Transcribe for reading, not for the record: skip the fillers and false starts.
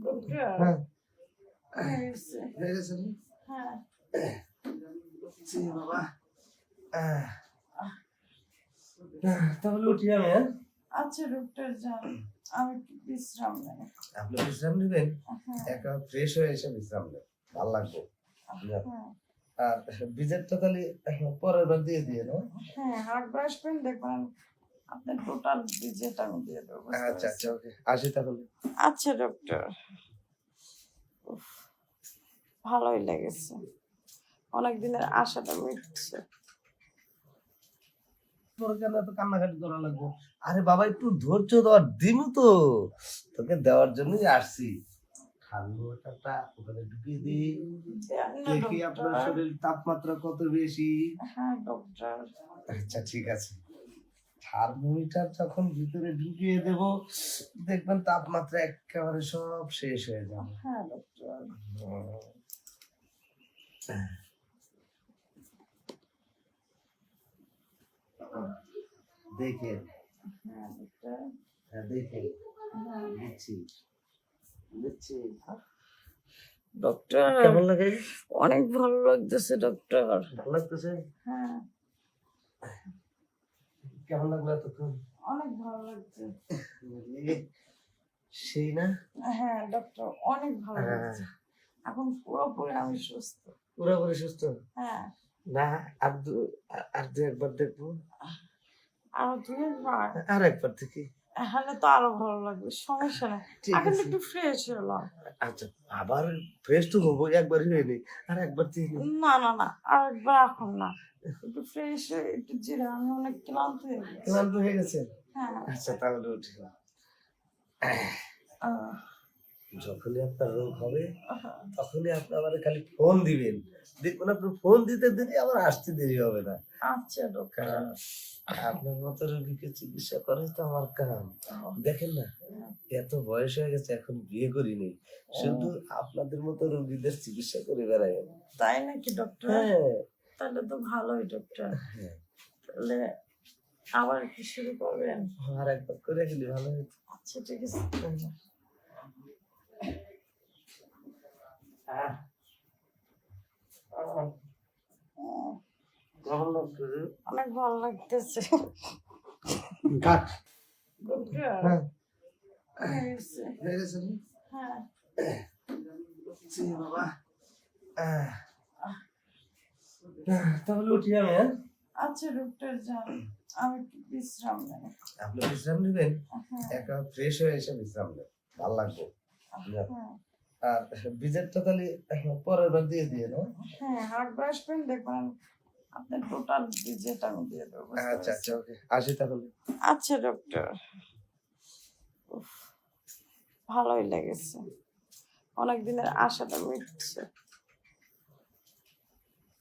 Doctor হ্যাঁ হয়ে গেছে। হয়ে গেছে না? হ্যাঁ জি বাবা। তাহলে উঠি আমি, হ্যাঁ? আচ্ছা ডক্টর যান, আমি একটু বিশ্রাম নেই। আপনি বিশ্রাম নেবেন? হ্যাঁ একা ফ্রেশ হয়ে এসে বিশ্রাম নেন, ভালো লাগবে। যান। হ্যাঁ আর ভিজিটটা তাহলে পরের বার দিয়ে দিয়ে না? হ্যাঁ, হার্ট আসবেন দেখবেন আপনার টোটাল ভিজিট আমি দিয়ে দেবো, বুঝতে আচ্ছা আচ্ছা, পেরেছেন? ওকে, আসি তাহলে। আচ্ছা ডক্টর, উফ, ভালোই লেগেছে, অনেক দিনের আশাটা মিটছে। তোর কেন এত কান্নাকাটি করা লাগবে? আরে বাবা, একটু ধৈর্য ধর, দিমু তো, তোকে দেওয়ার জন্যই আসছি। থার্মোমিটারটা ওখানে ঢুকিয়ে দিই, দেন না দেখি আপনার ডক্টর। শরীর তাপমাত্রা কত বেশি। হ্যাঁ ডক্টর। আচ্ছা ঠিক আছে, থার্মোমিটার যখন ভিতরে ঢুকিয়ে দেব, দেখবেন তাপমাত্রা একেবারে সব শেষ হয়ে যাবে। হ্যাঁ ডক্টর। দেখে, হ্যাঁ ডক্টর। হ্যাঁ দেখে হ্যাঁ দিচ্ছি দিচ্ছি। ডক্টর কেমন লাগে? অনেক ভালো লাগতেছে ডক্টর। ভালো লাগতেছে? হ্যাঁ কেমন লাগলো এতক্ষণ? অনেক ভালো লাগছে। সেই না? হ্যাঁ ডক্টর, অনেক ভালো লাগছে, এখন পুরোপুরি আমি সুস্থ। পুরোপুরি সুস্থ? হ্যাঁ। না, আর দু একবার দেখবো। আর দুইবার? আর একবার দেখি। হলে তো আরো ভালো লাগবে, সমস্যা নেই। ঠিক এখন আছে। একটু ফ্রেশ হলাম। আচ্ছা, আবার ফ্রেশ তো হবো, একবারই হয়নি, আর একবার দিয়ে নিই। না না না, আর একবার এখন না, একটু ফ্রেশ হয়ে একটু জিরে, আমি অনেক ক্লান্ত হয়ে গেছি। ক্লান্ত হয়ে গেছেন? হ্যাঁ। আচ্ছা তাহলে উঠি। আহ, যখনই আপনার রোগ হবে আহ, তখনই আপনি আমাকে খালি ফোন দিবেন, দেখবেন আপনার ফোন দিতে দেরি, আমার আসতে দেরি হবে না। আচ্ছা ডক্টর। কারণ আপনার মতো রোগীকে চিকিৎসা করাই তো আমার কাম। দেখেন না, এত বয়স হয়ে গেছে, এখন বিয়ে করিনি, শুধু আপনাদের মতো রোগীদের চিকিৎসা করে বেড়াই আমি। তাই নাকি ডক্টর? হ্যাঁ তাহলে তো ভালোই ডক্টর। হ্যাঁ, তাহলে আবার কি শুরু করবেন? আর একবার করে গেলে ভালো হতো। আচ্ছা ঠিক আছে। কেমন লাগছে? অনেক ভালো লাগতেছে কাট। ডক্টর। হ্যাঁ হয়ে গেছে। হয়ে গেছে না? হ্যাঁ জি বাবা। তাহলে উঠি আমি, হ্যাঁ? আচ্ছা ডক্টর যান, আমি একটু বিশ্রাম নেই। আপনি বিশ্রাম নেবেন? হ্যাঁ একা ফ্রেশ হয়ে এসে বিশ্রাম নেন, ভালো লাগবে। যান। হ্যাঁ আর ভিজিটটা তাহলে পরের বার দিয়ে দিয়ে না? হ্যাঁ, হার্ট আসবেন দেখবেন আপনার টোটাল ভিজিট আমি দিয়ে দেবো, বুঝতে আচ্ছা আচ্ছা, পেরেছেন? ওকে, আসি তাহলে। আচ্ছা ডক্টর, উফ, ভালোই লেগেছে, অনেক দিনের আশাটা মিটছে।